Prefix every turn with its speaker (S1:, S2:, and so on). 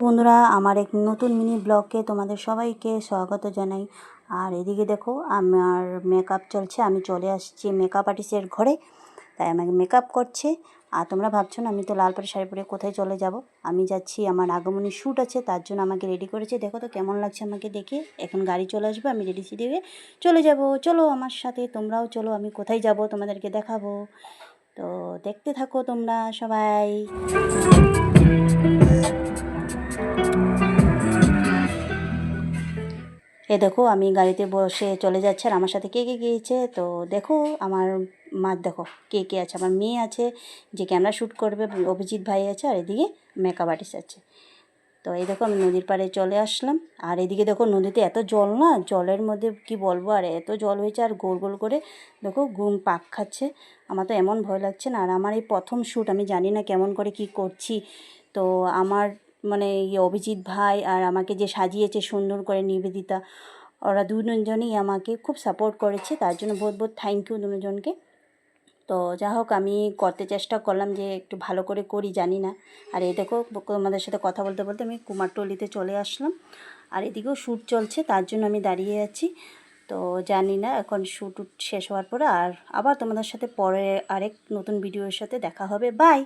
S1: বন্ধুরা, আমার এক নতুন মিনি ব্লগে তোমাদের সবাইকে স্বাগত জানাই। আর এদিকে দেখো, আমার মেকআপ চলছে। আমি চলে আসছি মেকআপ আর্টিস্টের ঘরে, তাই আমাকে মেকআপ করছে। আর তোমরা ভাবছো না আমি তো লাল পাড়ি শাড়ি পরে কোথায় চলে যাব। আমি যাচ্ছি, আমার আগমনী শ্যুট আছে, তার জন্য আমাকে রেডি করেছে। দেখো তো কেমন লাগছে আমাকে দেখে। এখন গাড়ি চলে আসবে, আমি রেডি সেডি হয়ে চলে যাব। চলো আমার সাথে, তোমরাও চলো। আমি কোথায় যাব তোমাদেরকে দেখাবো, তো দেখতে থাকো তোমরা সবাই। দেখো, আমি গাড়িতে বসে চলে যাচ্ছি। আর আমার সাথে কে কে গিয়েছে তো দেখো। আমার মা দেখো কে কে আছে। আমার মেয়ে আছে যে ক্যামেরা শ্যুট করবে, অভিজিৎ ভাই আছে, আর এদিকে মেকআপ আর্টিস্ট আছে। তো এই দেখো আমি নদীর পাড়ে চলে আসলাম। আর এদিকে দেখো নদীতে এত জল, না জলের মধ্যে কি বলবো, আর এত জল হয়েছে। আর গোল গোল করে দেখো ঘুম পাক খাচ্ছে। আমার তো এমন ভয় লাগছে না। আর আমার এই প্রথম শ্যুট, আমি জানি না কেমন করে কি করছি। তো আমার মানে অভিজিৎ ভাই আর আমাকে যে সাজিয়েছে সুন্দর করে নিবেদিতা, ওরা দুজনেই আমাকে খুব সাপোর্ট করেছে। তার জন্য বহুত বহুত থ্যাংক ইউ দুজনকে। তো যা হোক, আমি করতে চেষ্টা করলাম যে একটু ভালো করে করি, জানি না। আর এই দেখো তোমাদের সাথে কথা বলতে বলতে আমি কুমারটুলিতে চলে আসলাম। আর এদিকেও শ্যুট চলছে, তার জন্য আমি দাঁড়িয়ে আছি। তো জানি না এখন শ্যুট শেষ হওয়ার পরে আর আবার তোমাদের সাথে পরে আরেক নতুন ভিডিওর সাথে দেখা হবে। বাই।